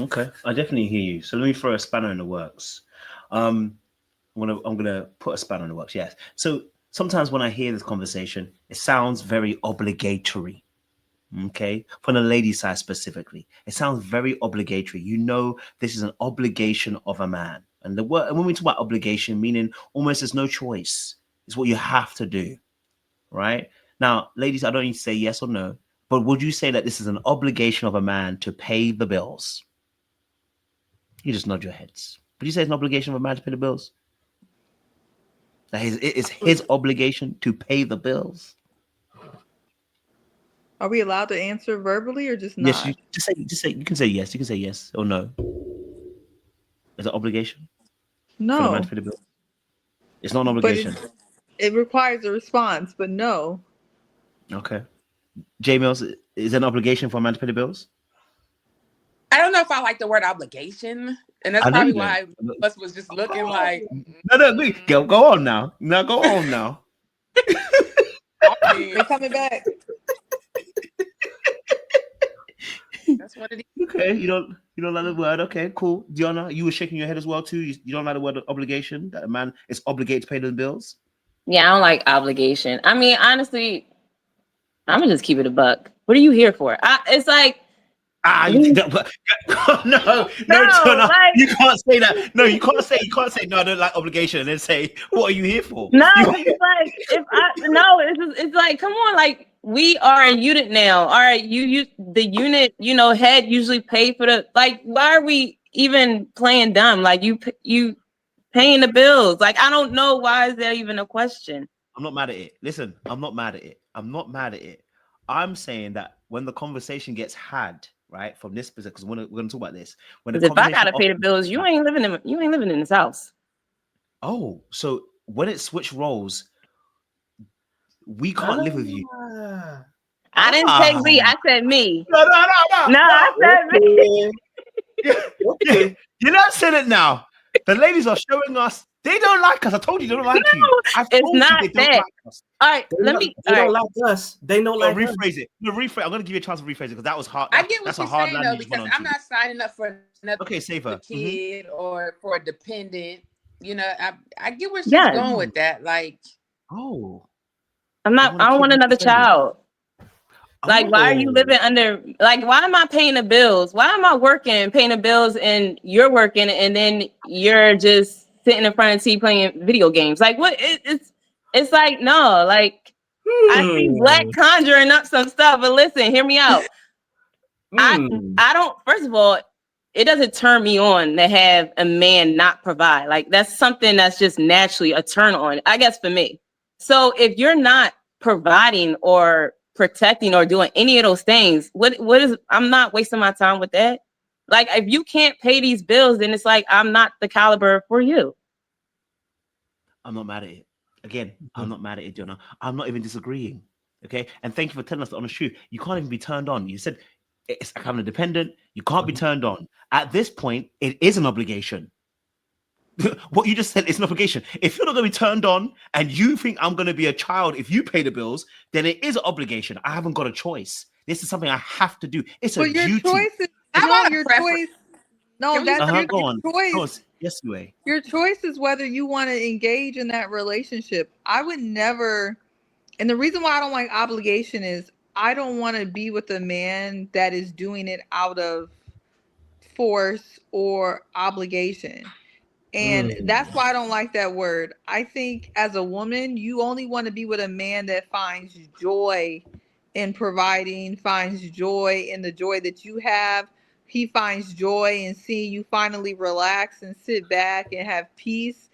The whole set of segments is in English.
Okay, I definitely hear you. So let me throw a spanner in the works. I'm gonna put a spanner in the works. Yes. So sometimes when I hear this conversation, it sounds very obligatory. Okay, from the lady side specifically, it sounds very obligatory. You know, this is an obligation of a man, and the word. And when we talk about obligation, meaning almost there's no choice. It's what you have to do, right? Now, ladies, I don't need to say yes or no, but would you say that this is an obligation of a man to pay the bills? You just nod your heads. Would you say it's an obligation of a man to pay the bills? That it is his obligation to pay the bills. Are we allowed to answer verbally or just Yes, you nod? just say you can say yes. You can say yes or no. Is it obligation for the man to No, pay the bill? It's not an but obligation. it requires a response. But no, Okay. J Mills, is it an obligation for a man to pay the bills? I don't know if I like the word obligation, and that's I know you probably don't. why us was just looking like. No, no, go on now. No, go on now. I mean, they coming back. that's what it is. Okay, you don't like the word. Okay, cool. Diana, you were shaking your head as well too. You don't like the word obligation, that a man is obligated to pay the bills. Yeah, I don't like obligation. I mean, honestly, I'm gonna just keep it a buck. What are you here for? It's like Ah, we, no, no, no, Diana, like you can't say that. No, you can't say no. I don't like obligation, and then say what are you here for? no, You, because it's like if I no, it's like come on, like we are a unit now. All right, you the unit, head usually pay for the like. Why are we even playing dumb? Like you paying the bills. Like I don't know why is that even a question. I'm not mad at it. Listen, I'm not mad at it. I'm not mad at it. I'm saying that when the conversation gets had, right, from this perspective, because we're gonna talk about this. When the Because if I conversation gotta pay the often bills, gets had, you ain't living in this house. oh, so when it switched roles, we can't live with you. Ah, I didn't say Ah, we. I said me. no, no, no, No, I no, said me. okay, no. Yeah, okay. you not said it now. The ladies are showing us they don't like us. I told you they don't like you. No, I've it's told you not they don't that. like us. All right, They let not, me. they All don't right, like us. They don't No, like us. rephrase it. No, rephrase. I'm gonna give you a chance to rephrase it because that was hard. I get what That's a you're hard saying land though, you just went because on I'm to. not signing up for another Okay, Saver. kid or for a dependent. I get where she's yes. going with that. Like, Oh, I'm they not. want I to don't keep want you another suspended. child. Like, why are you Oh, living under? Like, why am I paying the bills? Why am I working, paying the bills, and you're working, and then you're just sitting in front of the TV playing video games? Like, what? It's like no. Like, I see Black Hmm. conjuring up some stuff, but listen, hear me out. I Hmm. I don't. First of all, it doesn't turn me on to have a man not provide. Like that's something that's just naturally a turn on, I guess for me. So if you're not providing or protecting or doing any of those things, what is I'm not wasting my time with that. Like if you can't pay these bills, then it's like I'm not the caliber for you. I'm not mad at it. Again, I'm not mad at it, Jonah. I'm not even disagreeing. Okay, and thank you for telling us the honest truth. You can't even be turned on. You said it's like having a dependent. You can't be turned on. At this point, it is an obligation. What you just said is an obligation. If you're not going to be turned on and you think I'm going to be a child if you pay the bills, then it is an obligation. I haven't got a choice. This is something I have to do. It's a But your duty. choice is how no, about a your preference? choice. No, Can we Uh that's huh. start? Go on. your Go on. choice. Yes, way. Your choice is whether you want to engage in that relationship. I would never, and the reason why I don't like obligation is I don't want to be with a man that is doing it out of force or obligation. And that's Hmm. why I don't like that word. I think as a woman, you only want to be with a man that finds joy in providing, finds joy in the joy that you have. He finds joy in seeing you finally relax and sit back and have peace.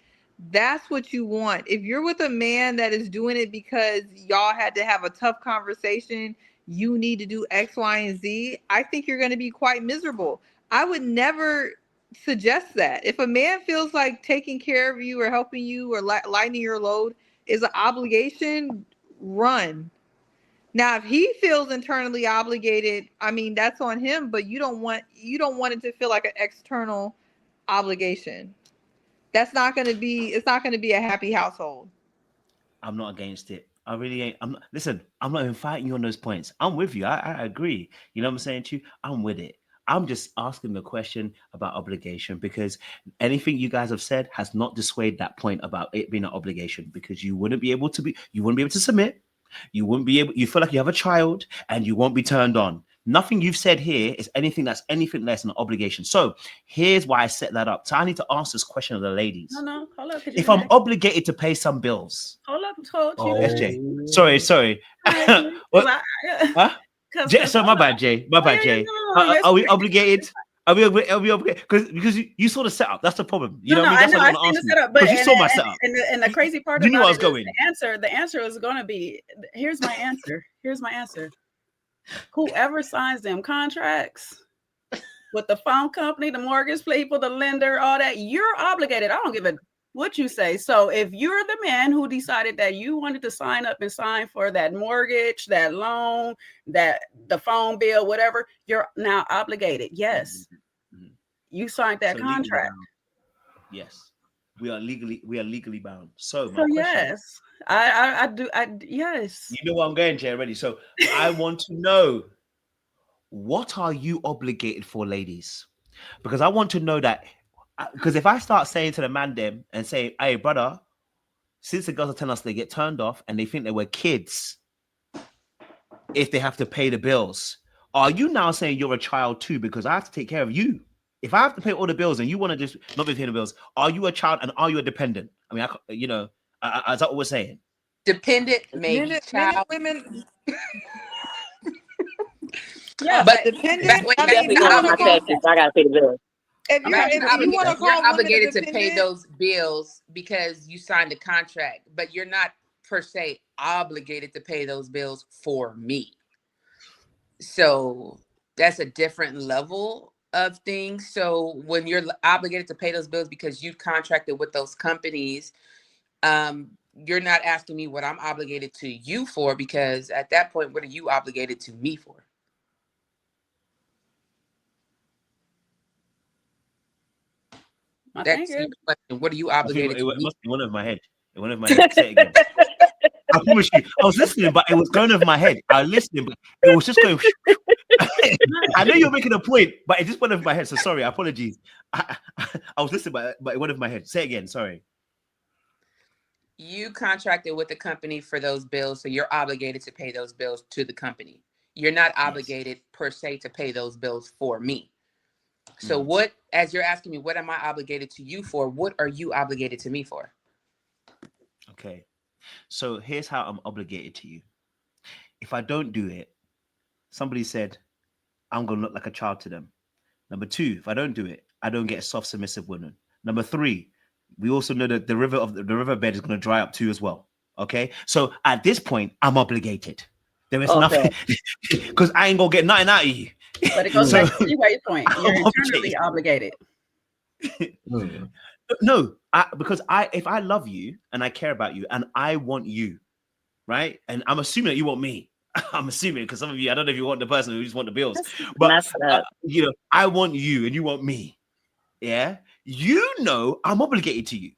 That's what you want. If you're with a man that is doing it because y'all had to have a tough conversation, you need to do X, Y, and Z, I think you're going to be quite miserable. I would never suggest that. If a man feels like taking care of you or helping you or lightening your load is an obligation, run. Now, if he feels internally obligated, I mean that's on him. But you don't want it to feel like an external obligation. That's not going to be. It's not going to be a happy household. I'm not against it. I really ain't. I'm not, listen. I'm not even fighting you on those points. I'm with you. I agree. You know what I'm saying to you? I'm with it. I'm just asking the question about obligation because anything you guys have said has not dissuaded that point about it being an obligation because you wouldn't be able to submit. You wouldn't be able, you feel like you have a child and you won't be turned on. Nothing you've said here is anything less than an obligation. So here's why I set that up. So I need to ask this question of the ladies. No, hold up. If I'm obligated to pay some bills. Hold up, told you. SJ. Sorry. What? Huh? So my bad, Jay. Are we obligated? Are we obligated? Because you saw the setup. That's the problem. You know what I mean? I seen the setup, but you saw my setup. And the crazy part you knew about I was going. The answer is going to be, here's my answer. Whoever signs them contracts with the phone company, the mortgage people, the lender, all that, you're obligated. I don't give a what you say. So if you're the man who decided that you wanted to sign up and sign for that mortgage, that loan, that the phone bill, whatever, you're now obligated. Yes. You signed that contract. Yes. We are legally bound. So yes. I do. Yes. You know where I'm going, Jay, already. So I want to know, what are you obligated for, ladies? Because I want to know that. Because if I start saying to the man them and say, hey, brother, since the girls are telling us they get turned off and they think that we're kids if they have to pay the bills, are you now saying you're a child too? Because I have to take care of you. If I have to pay all the bills and you want to just not be paying the bills, are you a child and are you a dependent? I mean, is that what we're saying? Dependent, maybe child. Women. Yeah, but dependent. I gotta pay the bills. If you want to call you're obligated to pay those bills because you signed a contract, but you're not per se obligated to pay those bills for me. So that's a different level of things. So when you're obligated to pay those bills because you've contracted with those companies, you're not asking me what I'm obligated to you for, because at that point, what are you obligated to me for? That's the question. What are you obligated to? It must be one of my head. One of my head. Say it again. I promise you, I was listening, but it was going over my head. I was listening, but it was just going. I know you're making a point, but it just went over my head. So sorry, apologies. I was listening, but it went over my head. Say it again. Sorry. You contracted with the company for those bills, so you're obligated to pay those bills to the company. You're not obligated per se to pay those bills for me. So what, as you're asking me, what am I obligated to you for? What are you obligated to me for? Okay. So here's how I'm obligated to you. If I don't do it, somebody said, I'm going to look like a child to them. Number two, if I don't do it, I don't get a soft, submissive woman. Number three, we also know that the riverbed is going to dry up too as well. Okay. So at this point, I'm obligated. There is nothing, because I ain't going to get nothing out of you. But it goes back to your point. You're internally obligated. No, because if I love you and I care about you and I want you, right? And I'm assuming that you want me. I'm assuming, because some of you, I don't know if you want the person who just want the bills, but I want you and you want me. Yeah, I'm obligated to you.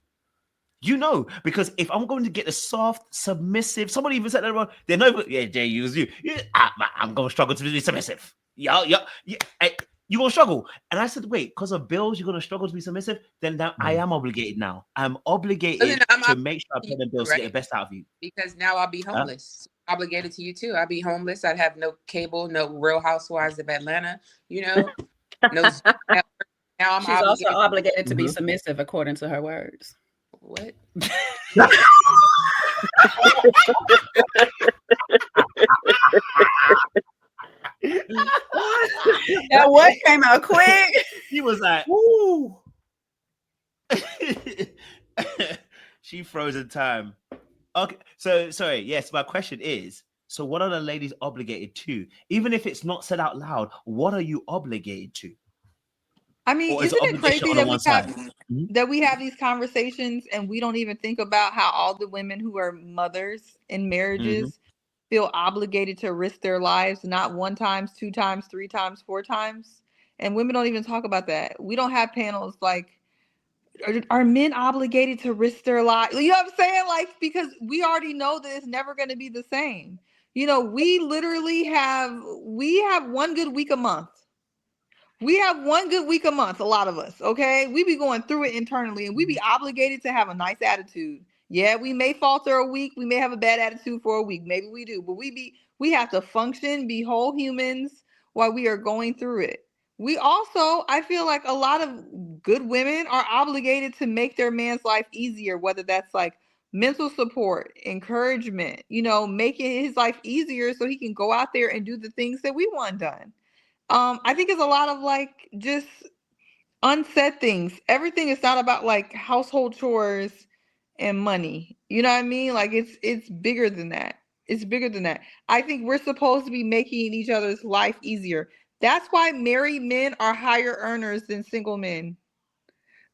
Because if I'm going to get a soft, submissive, somebody even said that wrong. They're not. Yeah, Jay, you. I'm going to struggle to be submissive. Yeah. You're going to struggle. And I said, wait, because of bills, you're going to struggle to be submissive? Then now I am obligated now. I'm obligated to make sure I pay the bills to get the best out of you. Because now I'll be homeless. Obligated to you too. I'll be homeless. I'd have no cable, no Real Housewives of Atlanta, no. Now She's also obligated to be submissive, according to her words. What? That what came out quick. He was like, "Ooh." She froze in time. Okay, so sorry. Yes, my question is: so, what are the ladies obligated to? Even if it's not said out loud, what are you obligated to? I mean, isn't it crazy that we have these conversations and we don't even think about how all the women who are mothers in marriages feel obligated to risk their lives, not 1 time, 2 times, 3 times, 4 times. And women don't even talk about that. We don't have panels like, are men obligated to risk their lives? You know what I'm saying? Like, because we already know that it's never going to be the same. We literally have 1 good week a month. We have one good week a month, a lot of us, okay? We be going through it internally and we be obligated to have a nice attitude. Yeah, we may falter a week, we may have a bad attitude for a week, maybe we do, but we have to function, be whole humans while we are going through it. We also, I feel like a lot of good women are obligated to make their man's life easier, whether that's like mental support, encouragement, making his life easier so he can go out there and do the things that we want done. I think it's a lot of like just unsaid things. Everything is not about like household chores and money. You know what I mean? Like it's bigger than that. It's bigger than that. I think we're supposed to be making each other's life easier. That's why married men are higher earners than single men.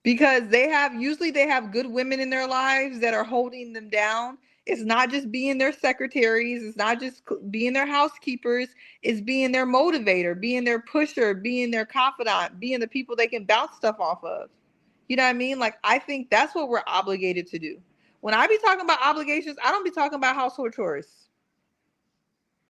Because they have good women in their lives that are holding them down. It's not just being their secretaries, it's not just being their housekeepers, it's being their motivator, being their pusher, being their confidant, being the people they can bounce stuff off of. You know what I mean? Like, I think that's what we're obligated to do. When I be talking about obligations, I don't be talking about household chores.